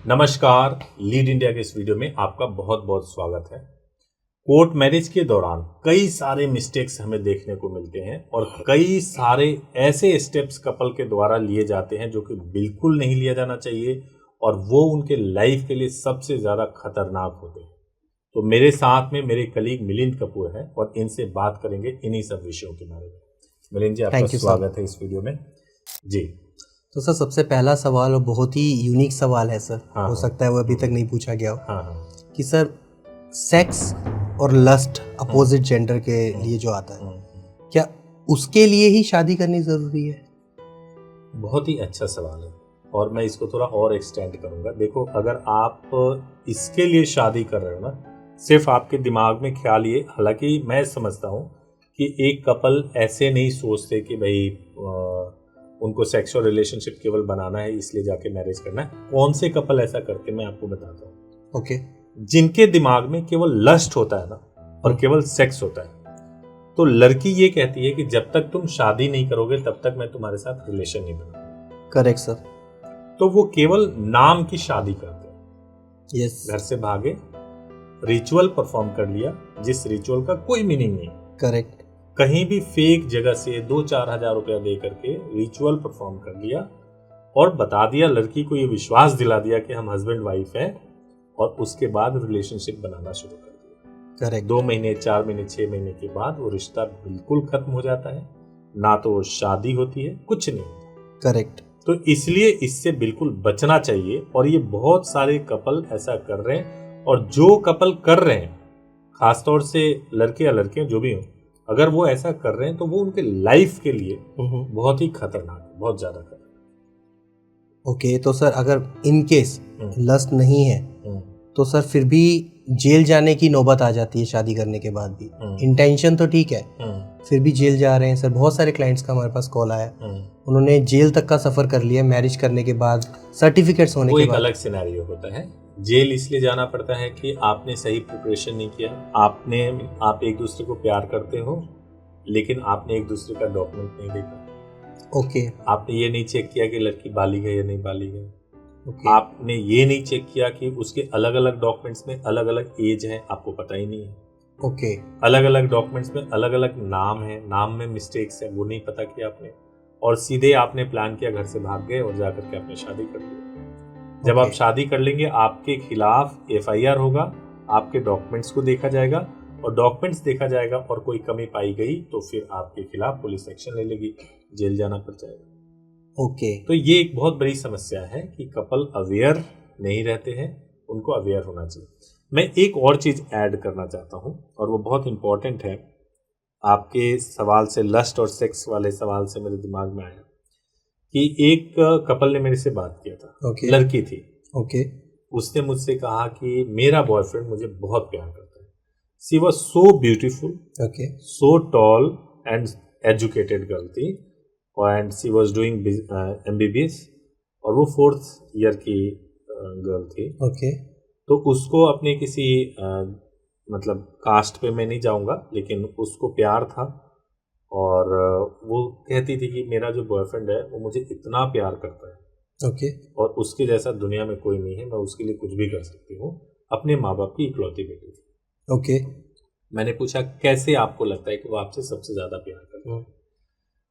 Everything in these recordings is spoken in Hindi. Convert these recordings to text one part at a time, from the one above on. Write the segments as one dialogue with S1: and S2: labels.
S1: नमस्कार, लीड इंडिया के इस वीडियो में आपका बहुत बहुत स्वागत है। कोर्ट मैरिज के दौरान कई सारे मिस्टेक्स हमें देखने को मिलते हैं और कई सारे ऐसे स्टेप्स कपल के द्वारा लिए जाते हैं जो कि बिल्कुल नहीं लिया जाना चाहिए और वो उनके लाइफ के लिए सबसे ज़्यादा खतरनाक होते हैं। तो मेरे साथ में मेरे कलीग मिलिंद कपूर हैं और इनसे बात करेंगे इन्हीं सब विषयों के बारे में। मिलिंद जी, आपका स्वागत है इस वीडियो में जी।
S2: तो सर सबसे पहला सवाल और बहुत ही यूनिक सवाल है सर। हो सकता है वो अभी तक नहीं पूछा गया हो कि सर सेक्स और लस्ट अपोजिट जेंडर के लिए जो आता है, क्या उसके लिए ही शादी करनी जरूरी है?
S1: बहुत ही अच्छा सवाल है और मैं इसको थोड़ा और एक्सटेंड करूंगा। देखो, अगर आप इसके लिए शादी कर रहे हो ना, सिर्फ आपके दिमाग में ख्याल ये, हालांकि मैं समझता हूँ कि एक कपल ऐसे नहीं सोचते कि भाई उनको सेक्सुअल रिलेशनशिप केवल बनाना है इसलिए जाके मैरिज करना है। कौन से कपल ऐसा करते मैं आपको बताता हूँ।
S2: ओके।
S1: जिनके दिमाग में केवल लस्ट होता है ना और केवल सेक्स होता है, तो लड़की ये कहती है कि जब तक तुम शादी नहीं करोगे तब तक मैं तुम्हारे साथ रिलेशन नहीं बनाऊंगी।
S2: Correct sir.
S1: तो वो केवल नाम की शादी करते हैं।
S2: यस।
S1: घर से भागे, रिचुअल परफॉर्म कर लिया जिस रिचुअल का कोई मीनिंग नहीं।
S2: करेक्ट।
S1: कहीं भी फेक जगह से 2-4 हजार रुपया दे करके रिचुअल परफॉर्म कर लिया और बता दिया, लड़की को ये विश्वास दिला दिया कि हम हस्बैंड वाइफ हैं, और उसके बाद रिलेशनशिप बनाना शुरू कर दिया।
S2: करेक्ट।
S1: 2 महीने, 4 महीने, 6 महीने के बाद वो रिश्ता बिल्कुल खत्म हो जाता है। ना तो शादी होती है, कुछ नहीं होता।
S2: करेक्ट।
S1: तो इसलिए इससे बिल्कुल बचना चाहिए और ये बहुत सारे कपल ऐसा कर रहे हैं। और जो कपल कर रहे हैं, खासतौर से लड़के या लड़कियां जो भी हों, अगर वो ऐसा कर रहे हैं तो वो उनके लाइफ के लिए बहुत ही खतरनाक है, बहुत ज्यादा खतरनाक।
S2: ओके, तो सर अगर इन केस लस्ट नहीं है तो सर फिर भी जेल जाने की नौबत आ जाती है शादी करने के बाद भी। इंटेंशन तो ठीक है, फिर भी जेल जा रहे हैं सर। बहुत सारे क्लाइंट्स का हमारे पास कॉल आया, उन्होंने जेल तक का सफर कर लिया मैरिज करने के बाद, सर्टिफिकेट्स होने के बाद।
S1: एक अलग सिनेरियो होता है। जेल इसलिए जाना पड़ता है कि आपने सही प्रिपरेशन नहीं किया। आप एक दूसरे को प्यार करते हो लेकिन आपने एक दूसरे का डॉक्यूमेंट नहीं देखा।
S2: ओके।
S1: आपने ये नहीं चेक किया कि लड़की बालिग है या नहीं बालिग है।
S2: ओके।
S1: आपने ये नहीं चेक किया कि उसके अलग अलग डॉक्यूमेंट्स में अलग अलग एज है, आपको पता ही नहीं है।
S2: ओके।
S1: अलग अलग डॉक्यूमेंट्स में अलग अलग नाम है, नाम में मिस्टेक्स है, वो नहीं पता किया आपने, और सीधे आपने प्लान किया, घर से भाग गए और जाकर के आपने शादी कर ली। जब आप शादी कर लेंगे, आपके खिलाफ FIR होगा, आपके डॉक्यूमेंट्स को देखा जाएगा, और डॉक्यूमेंट्स देखा जाएगा और कोई कमी पाई गई तो फिर आपके खिलाफ पुलिस एक्शन ले लेगी, जेल जाना पड़ जाएगा।
S2: ओके।
S1: तो ये एक बहुत बड़ी समस्या है कि कपल अवेयर नहीं रहते हैं, उनको अवेयर होना चाहिए। मैं एक और चीज ऐड करना चाहता हूं और वो बहुत इंपॉर्टेंट है। आपके सवाल से, लस्ट और सेक्स वाले सवाल से मेरे दिमाग में आया कि एक कपल ने मेरे से बात किया था। लड़की थी। उसने मुझसे कहा कि मेरा बॉयफ्रेंड मुझे बहुत प्यार करता है। She was so beautiful, so tall and educated girl थी, and she was doing MBBS, और वो 4th ईयर की गर्ल थी। तो उसको अपने किसी मतलब कास्ट पे मैं नहीं जाऊंगा, लेकिन उसको प्यार था और वो कहती थी कि मेरा जो बॉयफ्रेंड है वो मुझे इतना प्यार करता है और उसके जैसा दुनिया में कोई नहीं है, मैं उसके लिए कुछ भी कर सकती हूँ। अपने माँ बाप की इकलौती बेटी थी। मैंने पूछा कैसे आपको लगता है कि वो आपसे सबसे ज्यादा प्यार करता है?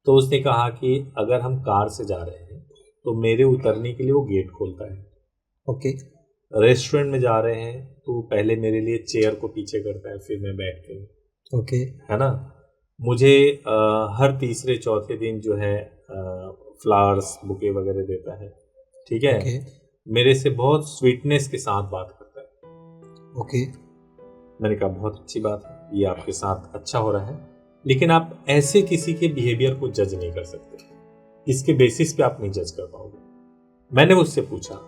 S1: तो उसने कहा कि अगर हम कार से जा रहे हैं तो मेरे उतरने के लिए वो गेट खोलता है। रेस्टोरेंट में जा रहे हैं तो पहले मेरे लिए चेयर को पीछे करता है, फिर मैं बैठती हूँ। है ना? मुझे हर तीसरे चौथे दिन जो है फ्लावर्स, बुके वगैरह देता है। ठीक है। मेरे से बहुत स्वीटनेस के साथ बात करता है। मैंने कहा बहुत अच्छी बात है, ये आपके साथ अच्छा हो रहा है, लेकिन आप ऐसे किसी के बिहेवियर को जज नहीं कर सकते, इसके बेसिस पे आप नहीं जज कर पाओगे। मैंने उससे पूछा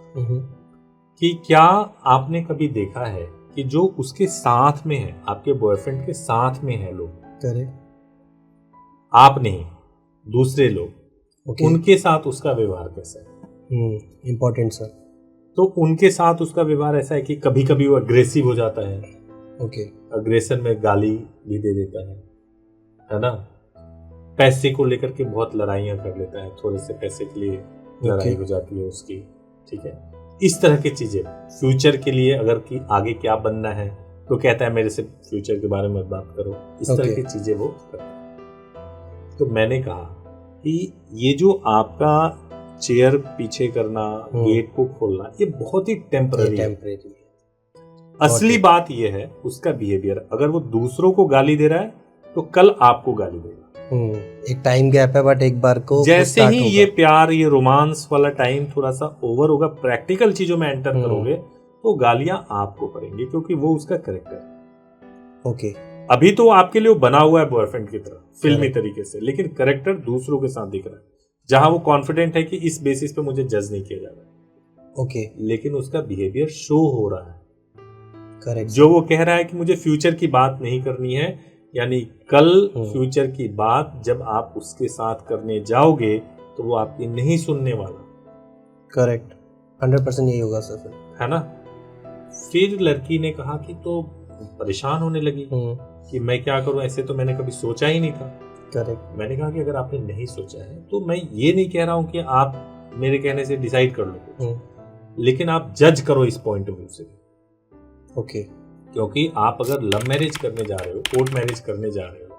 S1: कि क्या आपने कभी देखा है कि जो उसके साथ में है, आपके बॉयफ्रेंड के साथ में है लोग, आप नहीं, दूसरे लोग, उनके साथ उसका व्यवहार कैसा है?
S2: Important sir.
S1: तो उनके साथ उसका व्यवहार ऐसा है कि कभी कभी वो अग्रेसिव हो जाता है। अग्रेशन में गाली भी दे देता है ना? पैसे को लेकर के बहुत लड़ाइयां कर लेता है, थोड़े से पैसे के लिए लड़ाई हो जाती है उसकी। ठीक है। इस तरह की चीजें फ्यूचर के लिए, अगर कि आगे क्या बनना है तो कहता है मेरे से फ्यूचर के बारे में बात करो, इस तरह की चीजें वो करता है। तो मैंने कहा कि ये जो आपका चेयर पीछे करना, गेट को खोलना, ये बहुत ही टेम्पररी है। असली बात ये है उसका बिहेवियर। अगर वो दूसरों को गाली दे रहा है तो कल आपको गाली देगा।
S2: एक टाइम गैप है, बट एक बार को
S1: जैसे ही ये प्यार, ये रोमांस वाला टाइम थोड़ा सा ओवर होगा, प्रैक्टिकल चीजों में एंटर करोगे तो गालियां आपको पड़ेंगी, क्योंकि वो उसका कैरेक्टर।
S2: ओके,
S1: अभी तो आपके लिए वो बना हुआ है बॉयफ्रेंड की तरह फिल्मी तरीके से, लेकिन कैरेक्टर दूसरों के साथ दिख रहा है, जहां वो कॉन्फिडेंट है कि इस बेसिस पे मुझे जज नहीं किया जा रहा।
S2: ओके,
S1: लेकिन उसका बिहेवियर शो हो रहा है।
S2: करेक्ट।
S1: जो वो कह रहा है कि मुझे फ्यूचर की बात नहीं करनी है, यानी कल फ्यूचर की बात जब आप उसके साथ करने जाओगे तो वो आपकी नहीं सुनने वाला।
S2: करेक्ट, 100% यही होगा सर,
S1: है ना। फिर लड़की ने कहा कि तो परेशान होने लगी कि मैं क्या करूं, ऐसे तो मैंने कभी सोचा ही नहीं था।
S2: करेक्ट।
S1: मैंने कहा कि अगर आपने नहीं सोचा है तो मैं ये नहीं कह रहा हूं कि आप मेरे कहने से डिसाइड कर लो, लेकिन आप जज करो इस पॉइंट ऑफ व्यू से।
S2: ओके।
S1: क्योंकि आप अगर लव मैरिज करने जा रहे हो, कोर्ट मैरिज करने जा रहे हो,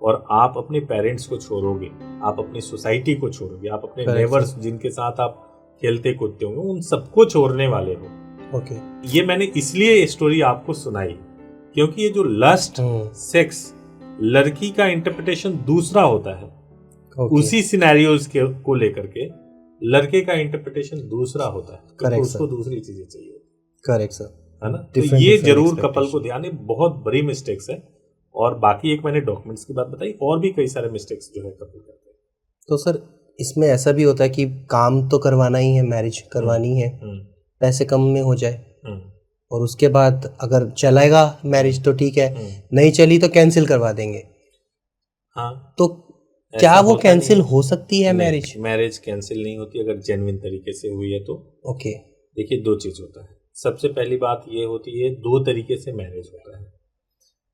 S1: और आप अपने पेरेंट्स को छोड़ोगे, आप अपनी सोसाइटी को छोड़ोगे, आप अपने नेबर्स जिनके साथ आप खेलते कूदते होंगे, उन सबको छोड़ने वाले हो।
S2: ओके।
S1: ये मैंने इसलिए स्टोरी आपको सुनाई क्योंकि ये जो लस्ट, सेक्स, लड़की का इंटरप्रिटेशन दूसरा होता है। उसी सिनेरियोज को लेकर के लड़के का इंटरप्रिटेशन दूसरा होता है। तो उसको दूसरी चीजें चाहिए।
S2: करेक्ट सर,
S1: है ना। तो ये जरूर कपल को ध्यान, बहुत बड़ी मिस्टेक्स है। और बाकी एक मैंने डॉक्यूमेंट्स की बात बताई, और भी कई सारे मिस्टेक्स जो है कपल करते हैं।
S2: तो सर इसमें ऐसा भी होता है कि काम तो करवाना ही है, मैरिज करवानी है, पैसे कम में हो जाए, और उसके बाद अगर चलेगा मैरिज तो ठीक है, नहीं चली तो कैंसिल करवा देंगे।
S1: हाँ,
S2: तो क्या वो कैंसिल हो सकती है मैरिज?
S1: मैरिज कैंसिल नहीं होती अगर जेन्युइन तरीके से हुई है तो।
S2: ओके।
S1: देखिए, दो चीज होता है। सबसे पहली बात ये होती है, दो तरीके से मैरिज होता है।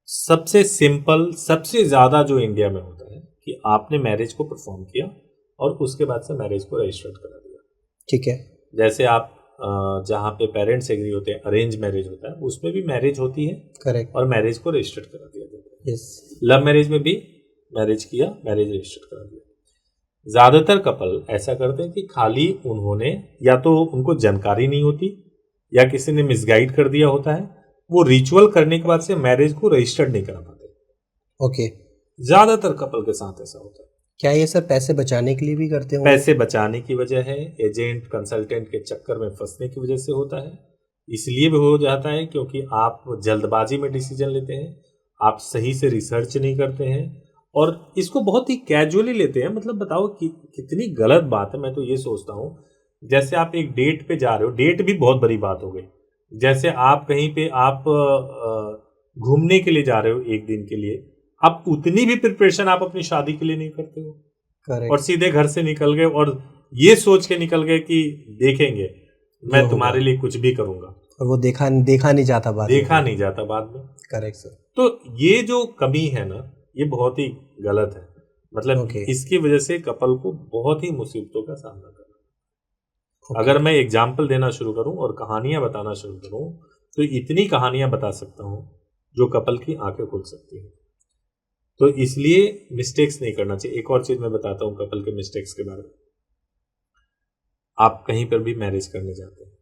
S1: सबसे सिंपल, सबसे ज्यादा जो इंडिया में होता है कि आपने मैरिज को परफॉर्म किया और उसके बाद से मैरिज को रजिस्टर्ड करा दिया।
S2: ठीक है।
S1: जैसे आप जहाँ पे पेरेंट्स एग्री होते हैं, अरेंज मैरिज होता है, उसमें भी मैरिज होती है।
S2: करेक्ट।
S1: और मैरिज को रजिस्टर्ड करा दिया जाता है।
S2: यस।
S1: लव मैरिज में भी मैरिज किया, मैरिज रजिस्टर्ड करा दिया। ज्यादातर कपल ऐसा करते हैं कि खाली उन्होंने, या तो उनको जानकारी नहीं होती या किसी ने मिसगाइड कर दिया होता है, वो रिचुअल करने के बाद से मैरिज को रजिस्टर्ड नहीं करा पाते।
S2: ओके।
S1: ज्यादातर कपल के साथ ऐसा होता है।
S2: क्या ये सब पैसे बचाने के लिए भी करते हो?
S1: पैसे बचाने की वजह है, एजेंट कंसल्टेंट के चक्कर में फंसने की वजह से होता है। इसलिए भी हो जाता है क्योंकि आप जल्दबाजी में डिसीजन लेते हैं, आप सही से रिसर्च नहीं करते हैं और इसको बहुत ही कैजुअली लेते हैं। मतलब बताओ कि कितनी गलत बात है। मैं तो ये सोचता हूँ, जैसे आप एक डेट पे जा रहे हो, डेट भी बहुत बड़ी बात हो गई। जैसे आप कहीं पे आप घूमने के लिए जा रहे हो एक दिन के लिए, आप उतनी भी प्रिपरेशन आप अपनी शादी के लिए नहीं करते हो।
S2: करेक्ट।
S1: और सीधे घर से निकल गए और ये सोच के निकल गए कि देखेंगे, मैं तुम्हारे लिए कुछ भी करूंगा,
S2: और वो देखा नहीं जाता बाद
S1: में।
S2: Correct sir.
S1: तो ये जो कमी है ना, ये बहुत ही गलत है। मतलब इसकी वजह से कपल को बहुत ही मुसीबतों का सामना करना। अगर मैं एग्जाम्पल देना शुरू करूं और कहानियां बताना शुरू करूं तो इतनी कहानियां बता सकता हूं जो कपल की आंखें खुल सकती हैं। तो इसलिए मिस्टेक्स नहीं करना चाहिए। एक और चीज मैं बताता हूं कपल के मिस्टेक्स के बारे में। आप कहीं पर भी मैरिज करने जाते हैं,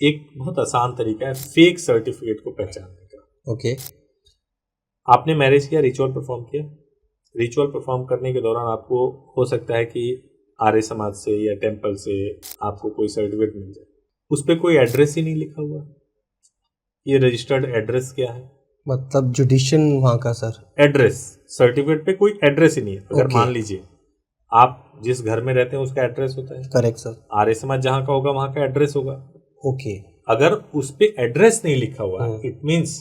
S1: एक बहुत आसान तरीका है फेक सर्टिफिकेट को पहचानने का।
S2: ओके।
S1: आपने मैरिज किया, रिचुअल परफॉर्म किया। रिचुअल परफॉर्म करने के दौरान आपको हो सकता है कि आर्य समाज से या टेम्पल से आपको कोई सर्टिफिकेट मिल जाए, उस पर कोई एड्रेस ही नहीं लिखा हुआ। ये रजिस्टर्ड एड्रेस क्या है?
S2: मतलब जुडिशियन वहाँ का सर
S1: एड्रेस, सर्टिफिकेट पे कोई एड्रेस ही नहीं है। अगर मान लीजिए आप जिस घर में रहते हैं उसका एड्रेस होता है।
S2: Correct sir.
S1: आर्य समाज जहाँ का होगा वहाँ का एड्रेस होगा।
S2: ओके।
S1: अगर उस पे एड्रेस नहीं लिखा हुआ है, इट मीन्स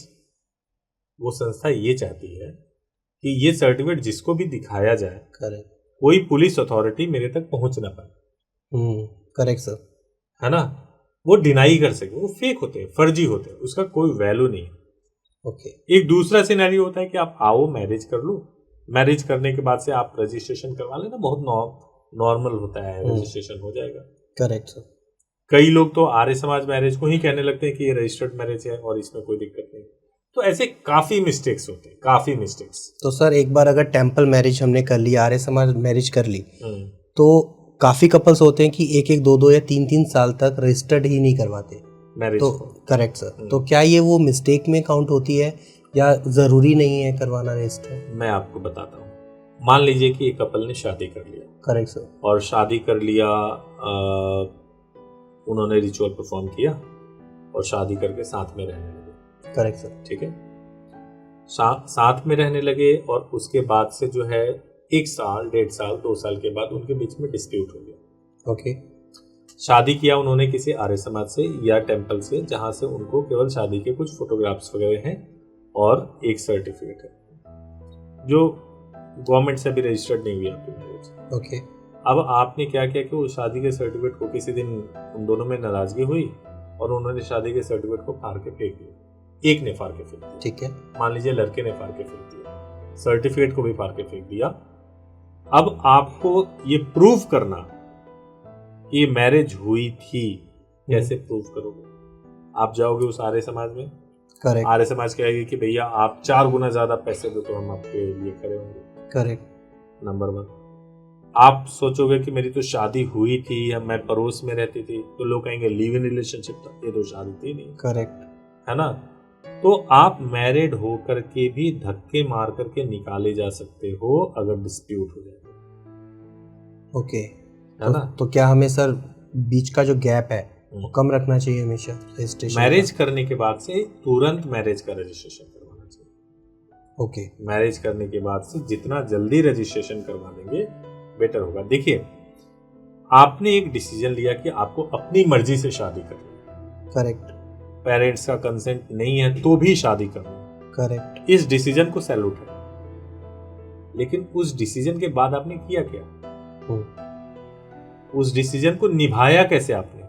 S1: वो संस्था ये चाहती है कि ये सर्टिफिकेट जिसको भी दिखाया जाए,
S2: करेक्ट,
S1: कोई पुलिस अथॉरिटी मेरे तक पहुंच ना पाए।
S2: Correct sir.
S1: है ना। वो डिनाई कर सके। वो फेक होते हैं, फर्जी होते हैं, उसका कोई वैल्यू नहीं है।
S2: ओके।
S1: एक दूसरा सिनेरियो होता है कि आप आओ, मैरिज कर लो, मैरिज करने के बाद से आप रजिस्ट्रेशन करवा लेना, बहुत नॉर्मल होता है, रजिस्ट्रेशन हो जाएगा।
S2: Correct sir.
S1: कई लोग तो आर्य समाज मैरिज को ही कहने लगते हैं कि ये रजिस्टर्ड मैरिज है और इसमें कोई दिक्कत नहीं। तो ऐसे काफी मिस्टेक्स होते हैं, काफी मिस्टेक्स।
S2: तो सर एक बार अगर टेम्पल मैरिज हमने कर ली, आर्य समाज मैरिज कर ली, तो काफी कपल्स होते हैं कि एक एक दो दो या तीन तीन साल तक रजिस्टर्ड ही नहीं करवाते मैरिज। तो करेक्ट सर, तो क्या ये वो मिस्टेक में काउंट होती है या जरूरी नहीं है करवाना रजिस्टर?
S1: मैं आपको बताता हूँ। मान लीजिए कि एक कपल ने शादी कर लिया।
S2: Correct sir. और
S1: शादी कर लिया, उन्होंने रिचुअल परफॉर्म किया और शादी करके साथ में रहने लगे।
S2: Correct sir.
S1: ठीक है, साथ में रहने लगे और उसके बाद से जो है 1 साल, 1.5 साल, 2 साल के बाद उनके बीच में डिस्प्यूट हो गया।
S2: ओके।
S1: शादी किया उन्होंने किसी आर्य समाज से या टेम्पल से, जहां से उनको केवल शादी के कुछ फोटोग्राफ्स वगैरह हैं और एक सर्टिफिकेट है जो गवर्नमेंट से भी रजिस्टर्ड नहीं हुई आपकी मैरिज।
S2: ओके।
S1: अब आपने क्या किया कि उस शादी के सर्टिफिकेट को किसी दिन उन दोनों में नाराजगी हुई और उन्होंने शादी के सर्टिफिकेट को फाड़ के फेंक दिया। एक ने फाड़ के फेंक दिया,
S2: ठीक है,
S1: मान लीजिए लड़के ने फाड़ के फेंक दिया, सर्टिफिकेट को भी फाड़ के फेंक दिया। अब आपको ये प्रूव करना कि ये मैरिज हुई थी, कैसे प्रूव करोगे? आप जाओगे उस आर्य समाज में।
S2: करेक्ट।
S1: आर्य समाज कहेगी कि भैया आप 4 गुना ज्यादा पैसे दो तो हम आपके लिए खड़े होंगे।
S2: करेक्ट।
S1: नंबर 1। आप सोचोगे कि मेरी तो शादी हुई थी या मैं पड़ोस में रहती थी, तो लोग कहेंगे लिव इन रिलेशनशिप था, ये तो शादी थी नहीं।
S2: करेक्ट,
S1: है ना? तो आप मैरिड होकर के भी धक्के मार करके निकाले जा सकते हो अगर डिस्प्यूट हो जाए।
S2: ओके,
S1: है ना?
S2: तो क्या हमें सर बीच का जो गैप है वो कम रखना चाहिए हमेशा रजिस्ट्रेशन?
S1: मैरिज करने के बाद से तुरंत मैरिज का रजिस्ट्रेशन करवाना चाहिए।
S2: ओके।
S1: मैरिज करने के बाद से जितना जल्दी रजिस्ट्रेशन करवा देंगे बेटर होगा। देखिए, आपने एक डिसीजन लिया कि आपको अपनी मर्जी से शादी करनी है।
S2: करेक्ट।
S1: पेरेंट्स का कंसेंट नहीं है तो भी शादी करनी।
S2: करेक्ट।
S1: इस डिसीजन को सैल्यूट है, लेकिन उस डिसीजन के बाद आपने किया क्या? उस डिसीजन को निभाया कैसे आपने?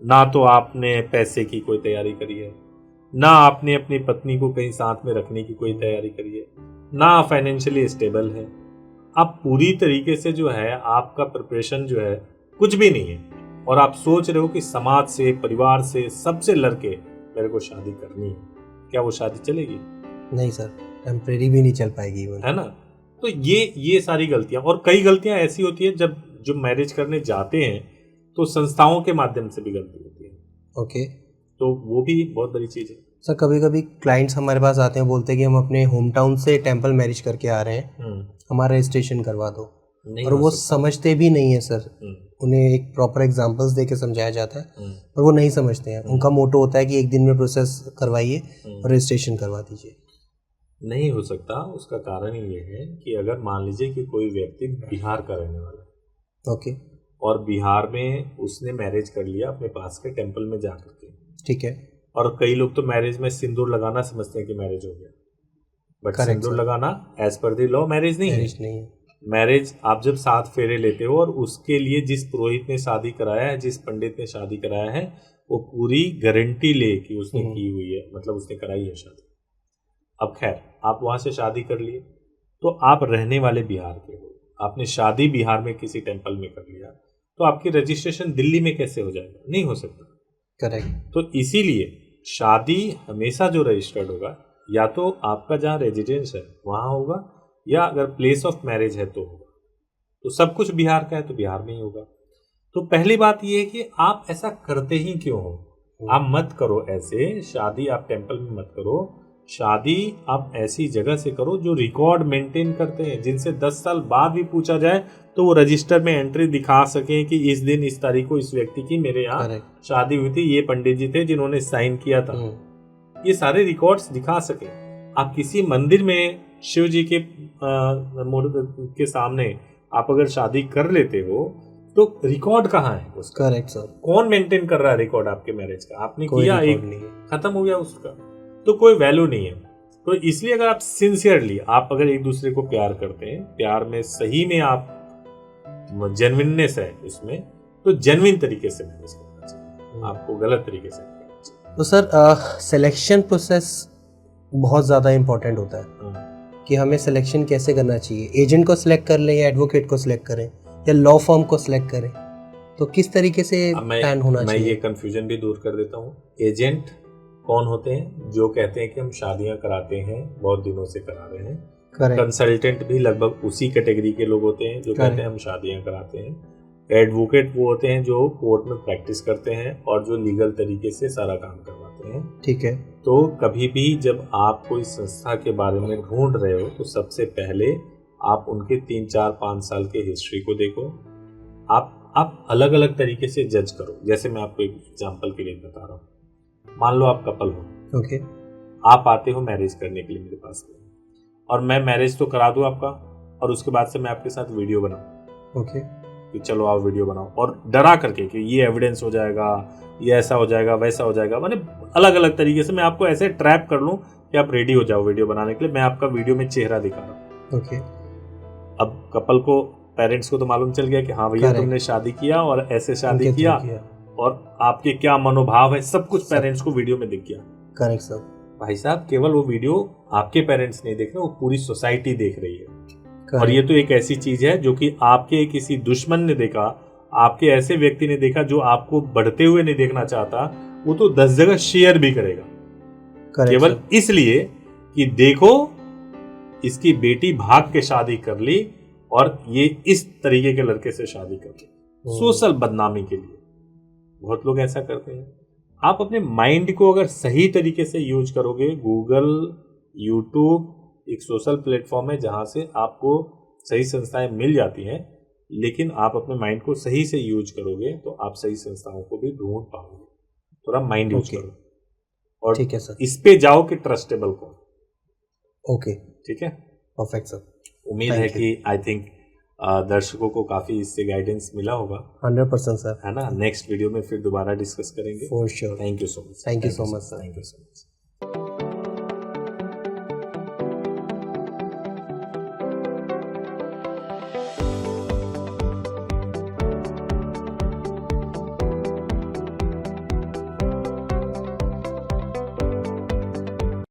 S1: ना तो आपने पैसे की कोई तैयारी करी है, ना आपने अपनी पत्नी को कहीं साथ में रखने की कोई तैयारी करी है, ना फाइनेंशियली स्टेबल है। आप पूरी तरीके से जो है आपका प्रिपरेशन जो है कुछ भी नहीं है और आप सोच रहे हो कि समाज से, परिवार से, सबसे लड़के मेरे को शादी करनी है। क्या वो शादी चलेगी?
S2: नहीं सर, टेम्परेरी भी नहीं चल पाएगी,
S1: है ना? तो ये सारी गलतियां, और कई गलतियां ऐसी होती है जब जो मैरिज करने जाते हैं तो संस्थाओं के माध्यम से भी गलती होती है।
S2: ओके।
S1: तो वो भी बहुत बड़ी चीज है
S2: सर। कभी कभी क्लाइंट्स हमारे पास आते हैं, बोलते हैं कि हम अपने होम टाउन से टेम्पल मैरिज करके आ रहे हैं, हमारा रजिस्ट्रेशन करवा दो, और वो समझते भी नहीं है सर। उन्हें एक प्रॉपर एग्जांपल्स दे के समझाया जाता है और वो नहीं समझते हैं। उनका मोटो होता है कि एक दिन में प्रोसेस करवाइए और रजिस्ट्रेशन करवा दीजिए।
S1: नहीं हो सकता। उसका कारण ही ये है कि अगर मान लीजिए कि कोई व्यक्ति बिहार का रहने वाला है,
S2: ओके, और
S1: बिहार में उसने मैरिज कर लिया अपने पास के टेम्पल में जाकर के,
S2: ठीक है,
S1: और कई लोग तो मैरिज में सिंदूर लगाना समझते हैं कि मैरिज हो गया, बट सिंदूर लगाना as per the law marriage नहीं है। मैरिज आप जब 7 फेरे लेते हो और उसके लिए जिस पुरोहित ने शादी कराया है, जिस पंडित ने शादी कराया है, वो पूरी गारंटी ले कि उसने की हुई है, मतलब उसने कराई है शादी। अब खैर, आप वहां से शादी कर लिए तो आप रहने वाले बिहार के हो, आपने शादी बिहार में किसी टेम्पल में कर लिया, तो आपकी रजिस्ट्रेशन दिल्ली में कैसे हो जाएगा? नहीं हो सकता।
S2: करेक्ट।
S1: तो इसीलिए शादी हमेशा जो रजिस्टर्ड होगा, या तो आपका जहाँ रेजिडेंस है वहाँ होगा, या अगर प्लेस ऑफ मैरिज है तो होगा। तो सब कुछ बिहार का है तो बिहार में ही होगा। तो पहली बात ये है कि आप ऐसा करते ही क्यों हो? आप मत करो ऐसे। शादी आप टेम्पल में मत करो, शादी आप ऐसी जगह से करो जो रिकॉर्ड मेंटेन करते हैं, जिनसे 10 साल बाद भी पूछा जाए तो वो रजिस्टर में एंट्री दिखा सके कि इस दिन इस तारीख को इस व्यक्ति की मेरे यहाँ शादी हुई थी, ये पंडित जी थे जिन्होंने साइन किया था। ये सारे रिकॉर्ड्स दिखा सके। आप किसी मंदिर में शिव जी के सामने आप अगर शादी कर लेते हो तो रिकॉर्ड कहाँ है उसका?
S2: Correct sir.
S1: कौन मेंटेन कर रहा है रिकॉर्ड आपके मैरिज का? आपने किया, एक खत्म हो गया उसका, तो कोई वैल्यू नहीं है। तो इसलिए अगर आप सिंसियरली, आप अगर एक दूसरे को प्यार करते हैं, प्यार में सही में आप जेन्युइननेस है उसमें, तो जेन्युइन तरीके से मैनेज करना चाहिए, आपको गलत तरीके से नहीं करना चाहिए।
S2: तो सर सिलेक्शन प्रोसेस बहुत ज़्यादा इम्पोर्टेंट होता है कि हमें सिलेक्शन कैसे करना चाहिए। एजेंट को सिलेक्ट कर लें या एडवोकेट को सिलेक्ट करें या लॉ फर्म को सिलेक्ट करें? तो किस तरीके से प्लान होना
S1: मैं
S2: चाहिए?
S1: ये कंफ्यूजन भी दूर कर देता हूँ। एजेंट कौन होते हैं? जो कहते हैं कि हम शादियां कराते हैं, बहुत दिनों से करा रहे हैं। कंसल्टेंट भी लगभग उसी कैटेगरी के लोग होते हैं जो कहते हैं हम शादियां कराते हैं। एडवोकेट वो होते हैं जो कोर्ट में प्रैक्टिस करते हैं और जो लीगल तरीके से सारा काम करवाते हैं।
S2: ठीक है।
S1: तो कभी भी जब आप कोई संस्था के बारे में ढूंढ रहे हो तो सबसे पहले आप उनके 3, 4, 5 साल के हिस्ट्री को देखो। आप अलग अलग तरीके से जज करो। जैसे मैं आपको एक एग्जांपल के लिए बता रहा हूँ। मान लो आप कपल हो,
S2: ओके,
S1: आप आते हो मैरिज करने के लिए मेरे पास में, और मैं मैरिज तो करा दूं आपका, और उसके बाद से मैं आपके साथ वीडियो बनाऊं।
S2: ओके,
S1: कि चलो आप वीडियो बनाओ, और डरा करके कि ये एविडेंस हो जाएगा, ये ऐसा हो जाएगा, वैसा हो जाएगा, माने अलग अलग तरीके से मैं आपको ऐसे ट्रैप कर लूं कि आप रेडी हो जाओ वीडियो बनाने के लिए। मैं आपका वीडियो में चेहरा दिखा रहा हूँ।
S2: ओके।
S1: अब कपल को, पेरेंट्स को तो मालूम चल गया कि हाँ भैया तुमने शादी किया और ऐसे शादी किया, और आपके क्या मनोभाव है, सब कुछ पेरेंट्स को वीडियो में दिख गया।
S2: Correct sir.
S1: भाई साहब, केवल वो वीडियो आपके पेरेंट्स नहीं देख रहे, वो पूरी सोसाइटी देख रही है। और ये तो एक ऐसी चीज है जो कि आपके किसी दुश्मन ने देखा, आपके ऐसे व्यक्ति ने देखा जो आपको बढ़ते हुए नहीं देखना चाहता, वो तो 10 जगह शेयर भी करेगा, केवल इसलिए कि देखो इसकी बेटी भाग के शादी कर ली और ये इस तरीके के लड़के से शादी कर ली, सोशल बदनामी के लिए। बहुत लोग ऐसा करते हैं। आप अपने माइंड को अगर सही तरीके से यूज करोगे, गूगल, यूट्यूब एक सोशल प्लेटफॉर्म है जहां से आपको सही संस्थाएं मिल जाती हैं, लेकिन आप अपने माइंड को सही से यूज करोगे तो आप सही संस्थाओं को भी ढूंढ पाओगे। थोड़ा माइंड यूज करो, और
S2: ठीक है सर,
S1: इस पे जाओ कि ट्रस्टेबल कौन।
S2: ओके,
S1: ठीक है,
S2: परफेक्ट सर।
S1: उम्मीद है कि आई थिंक दर्शकों को काफी इससे गाइडेंस मिला होगा।
S2: 100% सर,
S1: है ना। नेक्स्ट वीडियो में फिर दोबारा डिस्कस करेंगे।
S2: For sure.
S1: Thank you so much.
S2: Thank you so much sir.
S1: Thank you so much.